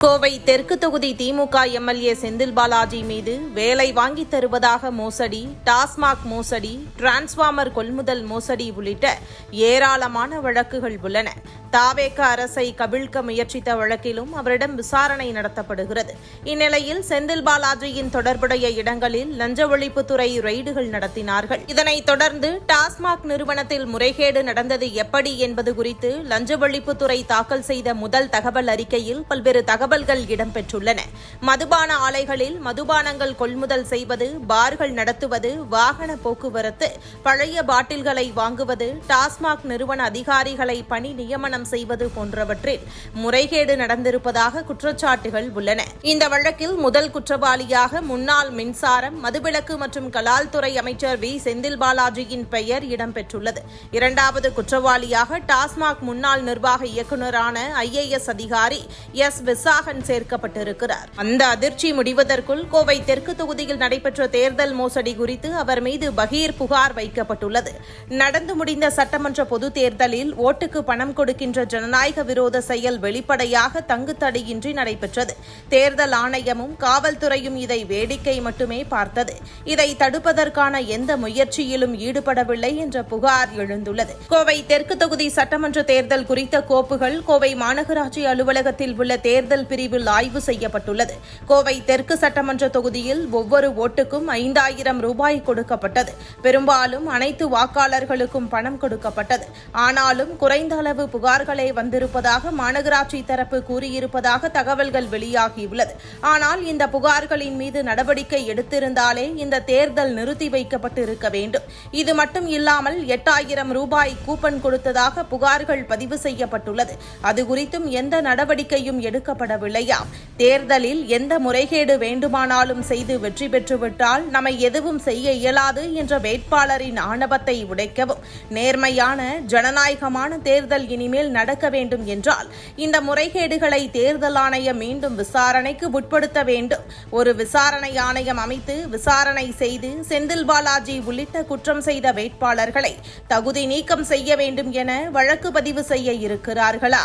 கோவை தெற்கு தொகுதி திமுக எம்எல்ஏ செந்தில் பாலாஜி மீது வேலை வாங்கித் தருவதாக மோசடி, டாஸ்மாக் மோசடி, டிரான்ஸ்பார்மர் கொள்முதல் மோசடி உள்ளிட்ட ஏராளமான வழக்குகள் உள்ளன. தாவேக அரசை கவிழ்க்க முயற்சித்த வழக்கிலும் அவரிடம் விசாரணை நடத்தப்படுகிறது. இந்நிலையில் செந்தில் பாலாஜியின் தொடர்புடைய இடங்களில் லஞ்ச ஒழிப்புத்துறை ரெய்டுகள் நடத்தினார்கள். இதனைத் தொடர்ந்து டாஸ்மாக் நிறுவனத்தில் முறைகேடு நடந்தது எப்படி என்பது குறித்து லஞ்ச ஒழிப்புத்துறை தாக்கல் செய்த முதல் தகவல் அறிக்கையில் பல்வேறு தகவல்கள் இடம்பெற்றுள்ளன. மதுபான ஆலைகளில் மதுபானங்கள் கொள்முதல் செய்வது, பார்கள் நடத்துவது, வாகன போக்குவரத்து, பழைய பாட்டில்களை வாங்குவது, டாஸ்மாக் நிறுவன அதிகாரிகளை பணி நியமனம் செய்வது போன்றவற்றில் முறைகேடு நடந்திருப்பதாக குற்றச்சாட்டுகள் உள்ளன. இந்த வழக்கில் முதல் குற்றவாளியாக முன்னாள் மின்சாரம், மதுவிலக்கு மற்றும் கலால் துறை அமைச்சர் வி. செந்தில் பாலாஜியின் பெயர் இடம்பெற்றுள்ளது. இரண்டாவது குற்றவாளியாக டாஸ்மாக் முன்னாள் நிர்வாக இயக்குநரான IAS அதிகாரி எஸ். விசாகன் சேர்க்கப்பட்டிருக்கிறார். அந்த அதிர்ச்சி முடிவதற்குள் கோவை தெற்கு தொகுதியில் நடைபெற்ற தேர்தல் மோசடி குறித்து அவர் மீது பகீர் புகார் வைக்கப்பட்டுள்ளது. நடந்து முடிந்த சட்டமன்ற பொதுத் தேர்தலில் ஓட்டுக்கு பணம் கொடுக்கின்ற ஜனநாயக விரோத செயல் வெளிப்படையாக தங்குத்தடையின்றி நடைபெற்றது. தேர்தல் ஆணையமும் காவல்துறையும் இதை வேடிக்கை மட்டுமே பார்த்தது. இதை தடுப்பதற்கான எந்த முயற்சியிலும் ஈடுபடவில்லை என்ற புகார் எழுந்துள்ளது. கோவை தெற்கு தொகுதி சட்டமன்ற தேர்தல் குறித்த கோப்புகள் கோவை மாநகராட்சி அலுவலகத்தில் உள்ள தேர்தல் பிரிவில் ஆய்வு செய்யப்பட்டுள்ளது. கோவை தெற்கு சட்டமன்ற தொகுதியில் ஒவ்வொரு ஓட்டுக்கும் 5000 ரூபாய் கொடுக்கப்பட்டது. பெரும்பாலும் அனைத்து வாக்காளர்களுக்கும் பணம் கொடுக்கப்பட்டது. ஆனாலும் குறைந்த அளவு புகார்களே வந்திருப்பதாக மாநகராட்சி தரப்பு கூறியிருப்பதாக தகவல்கள் வெளியாகியுள்ளது. ஆனால் இந்த புகார்களின் மீது நடவடிக்கை எடுத்திருந்தாலே இந்த தேர்தல் நிறுத்தி வைக்கப்பட்டிருக்க வேண்டும். இது மட்டும் இல்லாமல் 8000 ரூபாய் கூப்பன் கொடுத்ததாக புகார்கள் பதிவு செய்யப்பட்டுள்ளது. அது குறித்தும் எந்த நடவடிக்கையும் எடுக்கப்படவில்லையாம். தேர்தலில் எந்த முறைகேடு வேண்டுமானாலும் செய்து வெற்றி பெற்றுவிட்டால் நம்மை எதுவும் செய்ய இயலாது என்ற வேட்பாளரின் ஆணவத்தை உடைக்கவும், நேர்மையான ஜனநாயகமான தேர்தல் இனிமேல் நடக்க வேண்டும் என்றால் இந்த முறைகேடுகளை தேர்தல் ஆணையம் மீண்டும் விசாரணைக்கு உட்படுத்த வேண்டும். ஒரு விசாரணை ஆணையம் அமைத்து விசாரணை செய்து செந்தில் பாலாஜி உள்ளிட்ட குற்றம் செய்த வேட்பாளர்களை தகுதி நீக்கம் செய்ய வேண்டும் என வழக்கு பதிவு செய்ய இருக்கிறார்களா?